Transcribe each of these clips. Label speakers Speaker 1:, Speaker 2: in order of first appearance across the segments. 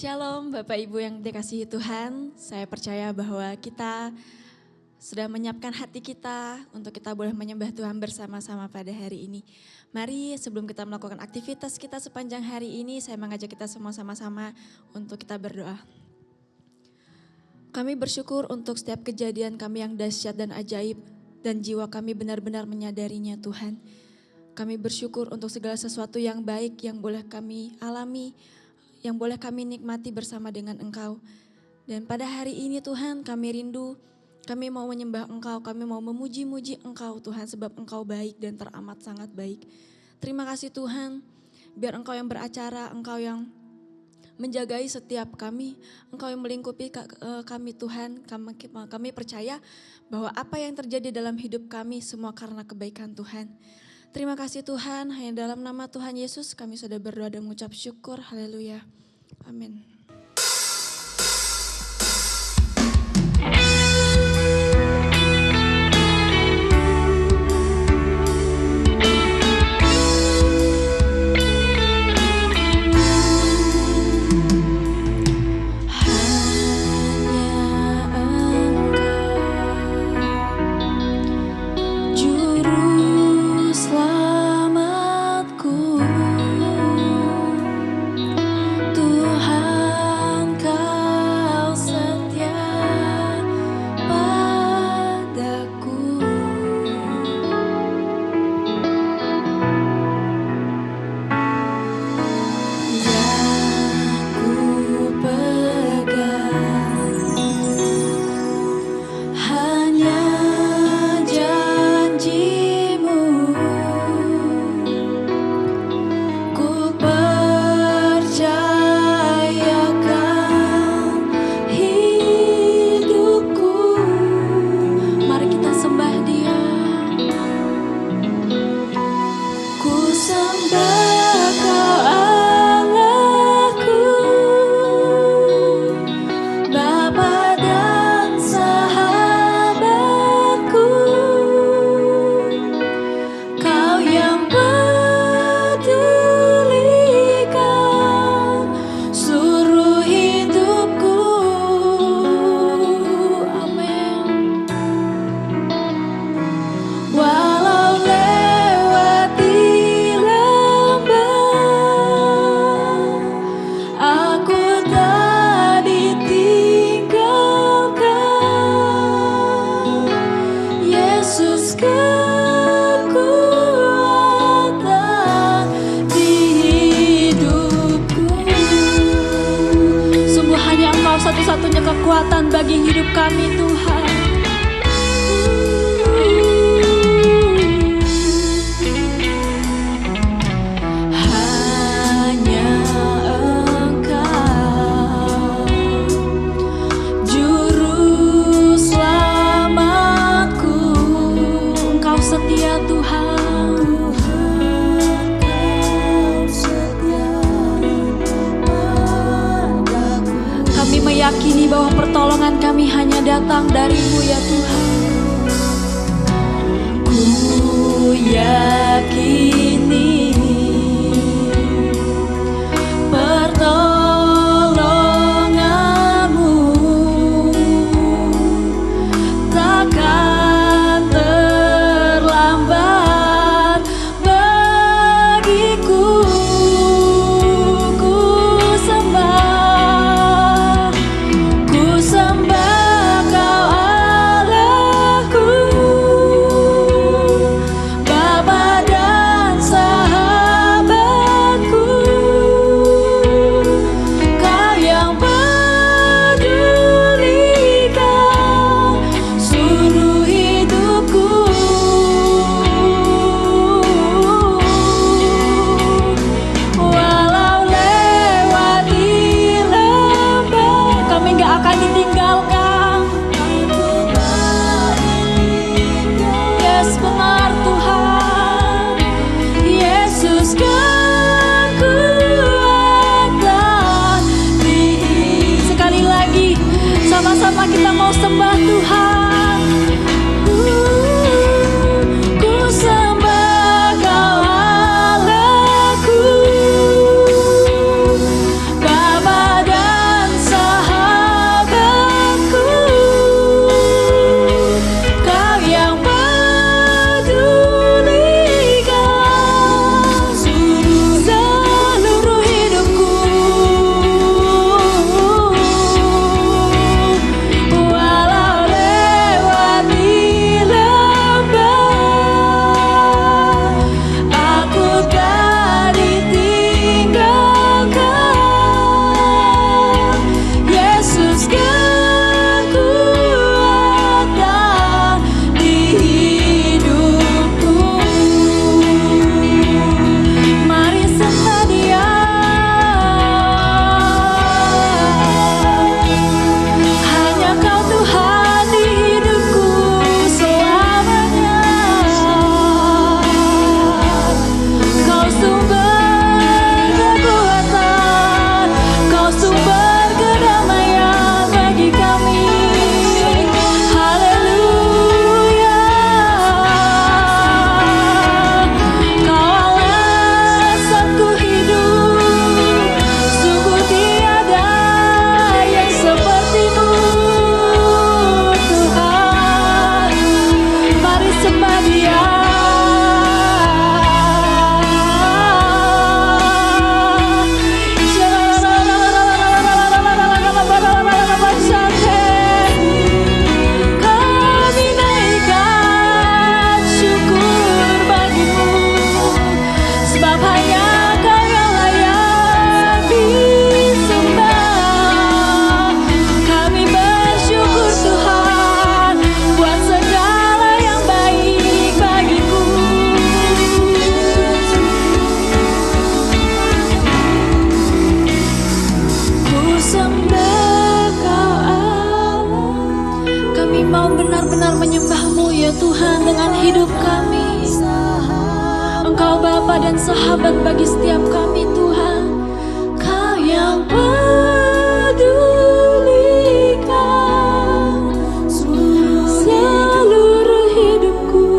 Speaker 1: Shalom Bapak Ibu yang dikasihi Tuhan, saya percaya bahwa kita sudah menyiapkan hati kita untuk kita boleh menyembah Tuhan bersama-sama pada hari ini. Mari sebelum kita melakukan aktivitas kita sepanjang hari ini, saya mengajak kita semua sama-sama untuk kita berdoa. Kami bersyukur untuk setiap kejadian kami yang dahsyat dan ajaib, dan jiwa kami benar-benar menyadarinya Tuhan. Kami bersyukur untuk segala sesuatu yang baik yang boleh kami alami, yang boleh kami nikmati bersama dengan Engkau. Dan pada hari ini Tuhan kami rindu, kami mau menyembah Engkau, kami mau memuji-muji Engkau Tuhan sebab Engkau baik dan teramat sangat baik. Terima kasih Tuhan, biar Engkau yang beracara, Engkau yang menjagai setiap kami, Engkau yang melingkupi kami Tuhan. Kami percaya bahwa apa yang terjadi dalam hidup kami semua karena kebaikan Tuhan. Terima kasih Tuhan, hanya dalam nama Tuhan Yesus kami sudah berdoa dan mengucap syukur. Haleluya. Amin. Satu-satunya kekuatan bagi hidup kami Tuhan. Hanya Engkau, Juru Selamatku, Engkau setia Tuhan. Kami meyakini bahwa pertolongan kami hanya datang dari-Mu ya Tuhan. Ku yakini pertolongan-Mu takkan terlambat bagiku. Bapa dan sahabat bagi setiap kami Tuhan. Kau yang pedulikan seluruh hidupku.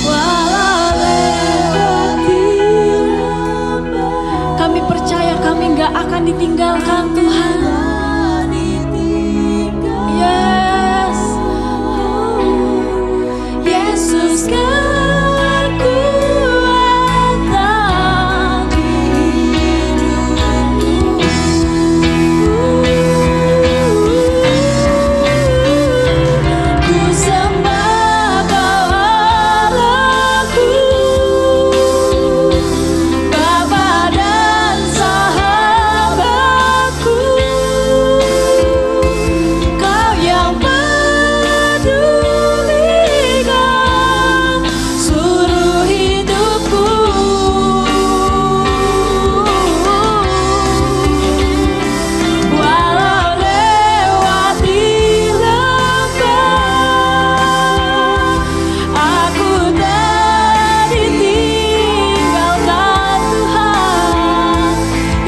Speaker 1: Walau lewati kami percaya kami gak akan ditinggalkan Tuhan. Yes, Yesus kan kuatkan hidupku. Ku sembah Kau Allahku, Bapa dan sahabatku. Kau yang pedulikan seluruh hidupku. Walau lewati lembah, aku tak ditinggalkan Tuhan.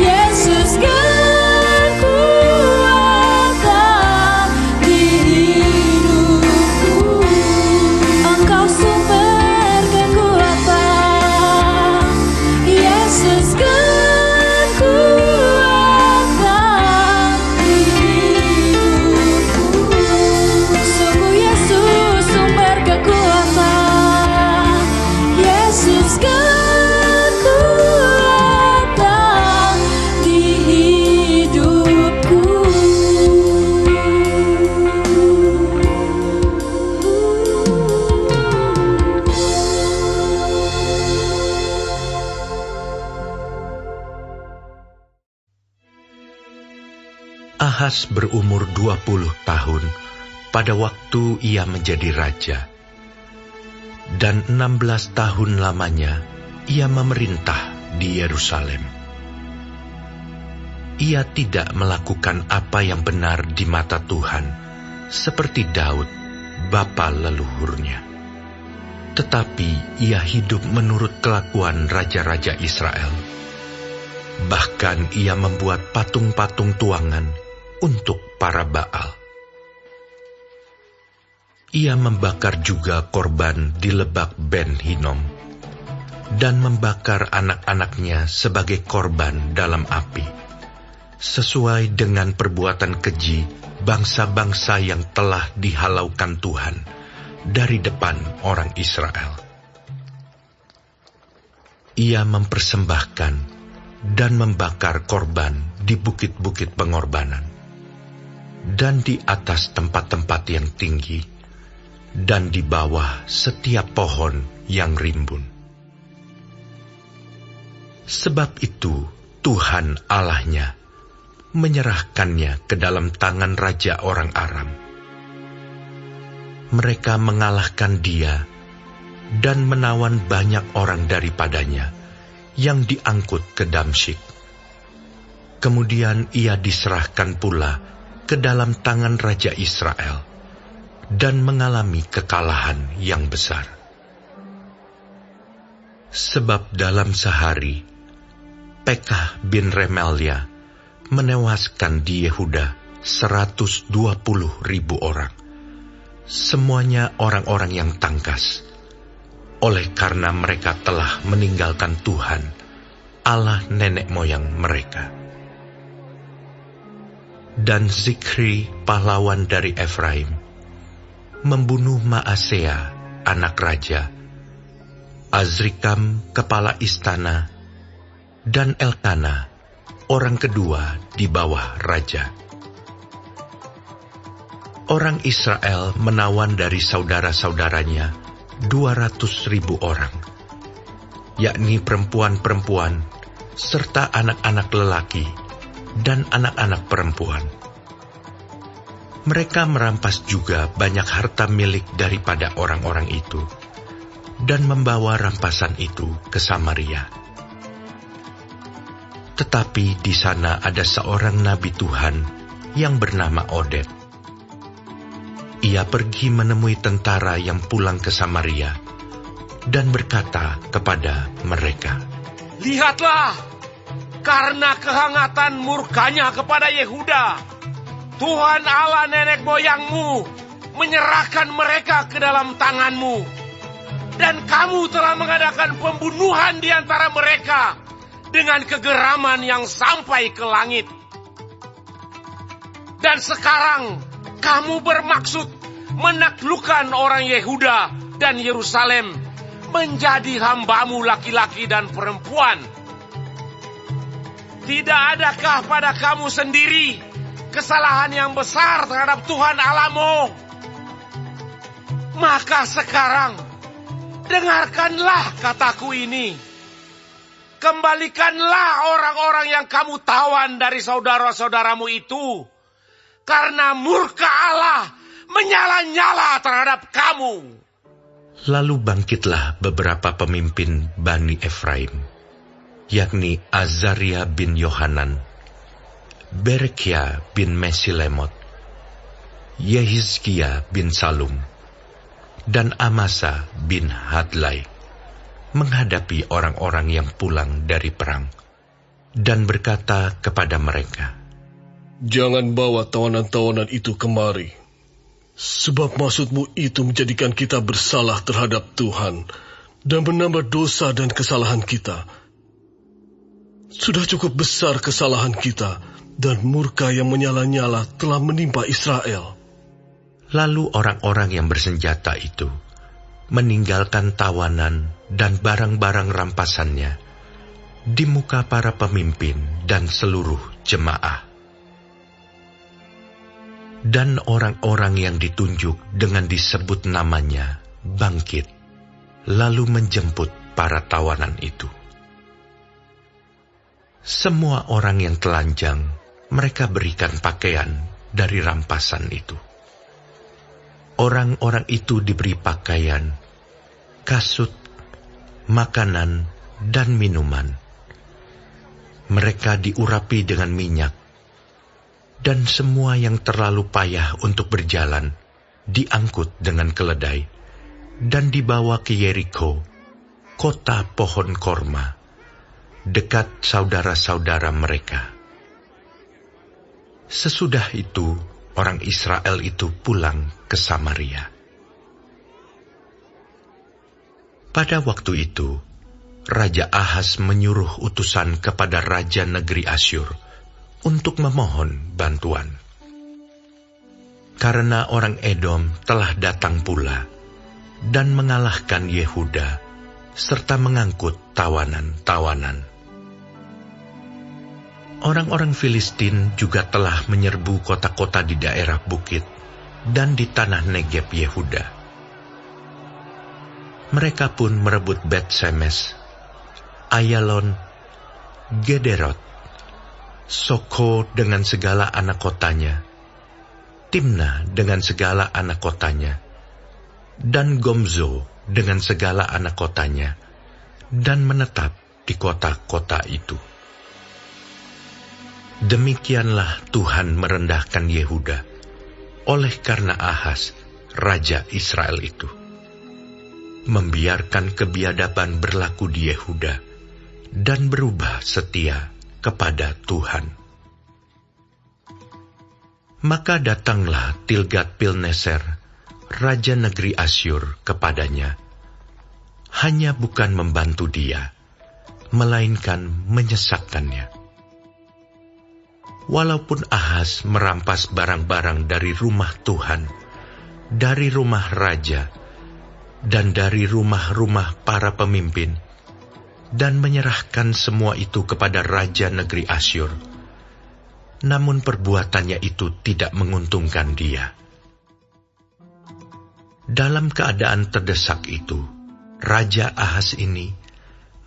Speaker 1: Yesus kan kuatkan hidupku. Engkau sumber kekuatan. Yesus kan kuatkan hidupku. Sungguh Yesus sumber kekuatan. Yesus kan kuatkan di hidupku.
Speaker 2: Ahas berumur 20 tahun pada waktu ia menjadi raja. Dan 16 tahun lamanya ia memerintah di Yerusalem. Ia tidak melakukan apa yang benar di mata Tuhan, seperti Daud, bapa leluhurnya. Tetapi ia hidup menurut kelakuan raja-raja Israel. Bahkan ia membuat patung-patung tuangan untuk para Baal. Ia membakar juga korban di lebak Ben Hinnom dan membakar anak-anaknya sebagai korban dalam api, sesuai dengan perbuatan keji bangsa-bangsa yang telah dihalaukan Tuhan dari depan orang Israel. Ia mempersembahkan dan membakar korban di bukit-bukit pengorbanan, dan di atas tempat-tempat yang tinggi, dan di bawah setiap pohon yang rimbun. Sebab itu Tuhan Allahnya menyerahkannya ke dalam tangan raja orang Aram. Mereka mengalahkan dia dan menawan banyak orang daripadanya yang diangkut ke Damsyik. Kemudian ia diserahkan pula ke dalam tangan raja Israel dan mengalami kekalahan yang besar. Sebab dalam sehari Pekah bin Remalia menewaskan di Yehuda 120.000 orang, semuanya orang-orang yang tangkas, oleh karena mereka telah meninggalkan Tuhan, Allah nenek moyang mereka. Dan Zikri, pahlawan dari Efraim, membunuh Maasea, anak raja, Azrikam, kepala istana, dan Elkana, orang kedua di bawah raja. Orang Israel menawan dari saudara-saudaranya 200.000 orang, yakni perempuan-perempuan, serta anak-anak lelaki, dan anak-anak perempuan. Mereka merampas juga banyak harta milik daripada orang-orang itu, dan membawa rampasan itu ke Samaria. Tetapi di sana ada seorang nabi Tuhan yang bernama Oded. ia pergi menemui tentara yang pulang ke Samaria dan berkata kepada mereka,
Speaker 3: "Lihatlah, karena kehangatan murkanya kepada Yehuda, Tuhan Allah nenek moyangmu menyerahkan mereka ke dalam tanganmu. Dan kamu telah mengadakan pembunuhan di antara mereka dengan kegeraman yang sampai ke langit. Dan sekarang kamu bermaksud menaklukkan orang Yehuda dan Yerusalem menjadi hambamu laki-laki dan perempuan. Tidak adakah pada kamu sendiri kesalahan yang besar terhadap Tuhan Allahmu? Maka sekarang dengarkanlah kataku ini. Kembalikanlah orang-orang yang kamu tawan dari saudara-saudaramu itu, karena murka Allah menyala-nyala terhadap kamu."
Speaker 2: Lalu bangkitlah beberapa pemimpin Bani Efraim, yakni Azaria bin Yohanan, Berekia bin Mesilemot, Yehizkia bin Salum, dan Amasa bin Hadlai, menghadapi orang-orang yang pulang dari perang, dan berkata kepada mereka,
Speaker 4: "Jangan bawa tawanan-tawanan itu kemari, sebab maksudmu itu menjadikan kita bersalah terhadap Tuhan dan menambah dosa dan kesalahan kita. Sudah cukup besar kesalahan kita, dan murka yang menyala-nyala telah menimpa Israel."
Speaker 2: Lalu orang-orang yang bersenjata itu meninggalkan tawanan dan barang-barang rampasannya di muka para pemimpin dan seluruh jemaah. Dan orang-orang yang ditunjuk dengan disebut namanya bangkit, lalu menjemput para tawanan itu. Semua orang yang telanjang mereka berikan pakaian dari rampasan itu. Orang-orang itu diberi pakaian, kasut, makanan, dan minuman. Mereka diurapi dengan minyak, dan semua yang terlalu payah untuk berjalan diangkut dengan keledai dan dibawa ke Yeriko, kota pohon korma, dekat saudara-saudara mereka. Sesudah itu, orang Israel itu pulang ke Samaria. Pada waktu itu, Raja Ahaz menyuruh utusan kepada Raja Negeri Asyur untuk memohon bantuan. Karena orang Edom telah datang pula dan mengalahkan Yehuda serta mengangkut tawanan-tawanan. Orang-orang Filistin juga telah menyerbu kota-kota di daerah bukit dan di tanah Negeb Yehuda. Mereka pun merebut Bet-Semes, Ayalon, Gederot, Soko dengan segala anak kotanya, Timna dengan segala anak kotanya, dan Gomzo dengan segala anak kotanya, dan menetap di kota-kota itu. Demikianlah Tuhan merendahkan Yehuda oleh karena Ahaz, raja Israel itu, membiarkan kebiadaban berlaku di Yehuda dan berubah setia kepada Tuhan. Maka datanglah Tilgat-Pilneser, raja negeri Asyur, kepadanya, hanya bukan membantu dia, melainkan menyesatkannya. Walaupun Ahaz merampas barang-barang dari rumah Tuhan, dari rumah raja, dan dari rumah-rumah para pemimpin, dan menyerahkan semua itu kepada raja negeri Asyur, namun perbuatannya itu tidak menguntungkan dia. Dalam keadaan terdesak itu, Raja Ahaz ini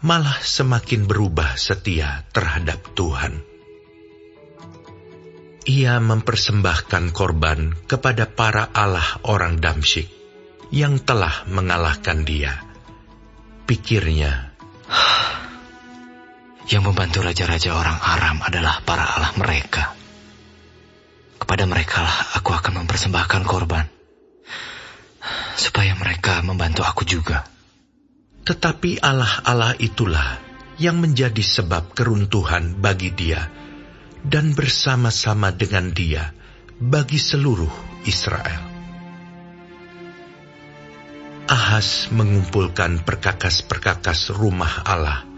Speaker 2: malah semakin berubah setia terhadap Tuhan. Ia mempersembahkan korban kepada para allah orang Damsyik yang telah mengalahkan dia. Pikirnya,
Speaker 5: yang membantu raja-raja orang Aram adalah para allah mereka. Kepada merekalah aku akan mempersembahkan korban. supaya mereka membantu aku juga.
Speaker 2: Tetapi Allah-Allah itulah yang menjadi sebab keruntuhan bagi dia dan bersama-sama dengan dia bagi seluruh Israel. Ahaz mengumpulkan perkakas-perkakas rumah Allah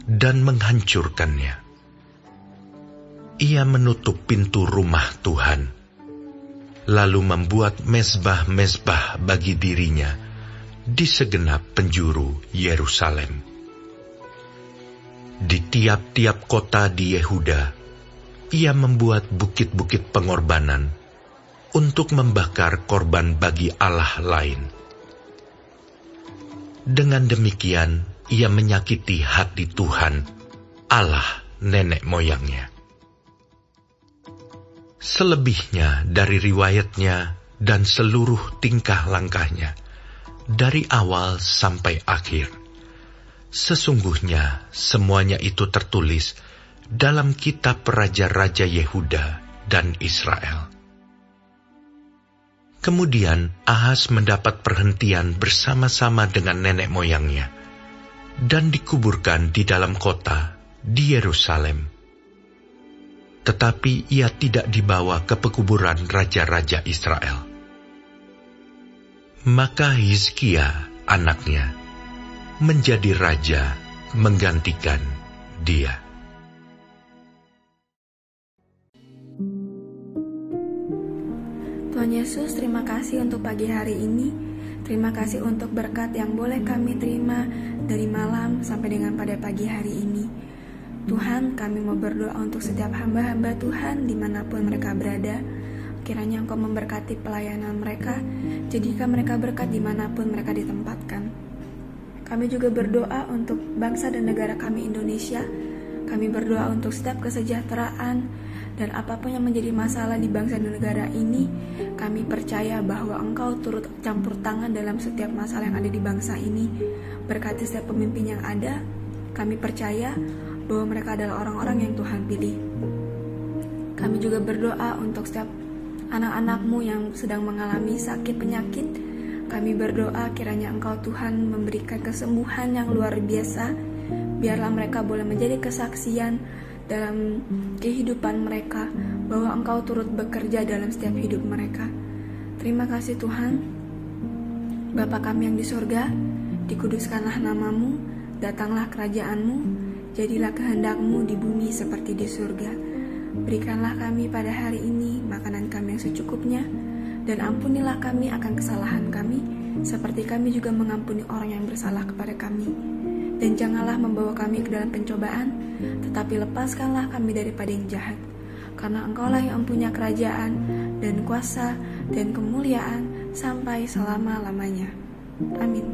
Speaker 2: dan menghancurkannya. Ia menutup pintu rumah Tuhan, lalu membuat mezbah-mezbah bagi dirinya di segenap penjuru Yerusalem. Di tiap-tiap kota di Yehuda, ia membuat bukit-bukit pengorbanan untuk membakar korban bagi Allah lain. Dengan demikian, ia menyakiti hati Tuhan, Allah nenek moyangnya. Selebihnya dari riwayatnya dan seluruh tingkah langkahnya, dari awal sampai akhir, sesungguhnya semuanya itu tertulis dalam kitab Raja-Raja Yehuda dan Israel. Kemudian Ahaz mendapat perhentian bersama-sama dengan nenek moyangnya, dan dikuburkan di dalam kota di Yerusalem. Tetapi ia tidak dibawa ke pekuburan raja-raja Israel. Maka Hizkia, anaknya, menjadi raja menggantikan dia.
Speaker 1: Tuhan Yesus, terima kasih untuk pagi hari ini. Terima kasih untuk berkat yang boleh kami terima dari malam sampai dengan pada pagi hari ini. Tuhan, kami mau berdoa untuk setiap hamba-hamba Tuhan dimanapun mereka berada. Kiranya Engkau memberkati pelayanan mereka, jadikan mereka berkat dimanapun mereka ditempatkan. Kami juga berdoa untuk bangsa dan negara kami Indonesia. Kami berdoa untuk setiap kesejahteraan dan apapun yang menjadi masalah di bangsa dan negara ini. Kami percaya bahwa Engkau turut campur tangan dalam setiap masalah yang ada di bangsa ini. Berkati setiap pemimpin yang ada. Kami percaya bahwa mereka adalah orang-orang yang Tuhan pilih. Kami juga berdoa untuk setiap anak-anak-Mu yang sedang mengalami sakit penyakit. Kami berdoa kiranya Engkau Tuhan memberikan kesembuhan yang luar biasa. Biarlah mereka boleh menjadi kesaksian dalam kehidupan mereka bahwa Engkau turut bekerja dalam setiap hidup mereka. Terima kasih Tuhan. Bapa kami yang di surga, dikuduskanlah nama-Mu, datanglah kerajaan-Mu, jadilah kehendak-Mu di bumi seperti di surga. Berikanlah kami pada hari ini makanan kami yang secukupnya, dan ampunilah kami akan kesalahan kami, seperti kami juga mengampuni orang yang bersalah kepada kami. Dan janganlah membawa kami ke dalam pencobaan, tetapi lepaskanlah kami daripada yang jahat. Karena Engkaulah yang punya kerajaan, dan kuasa, dan kemuliaan, sampai selama-lamanya. Amin.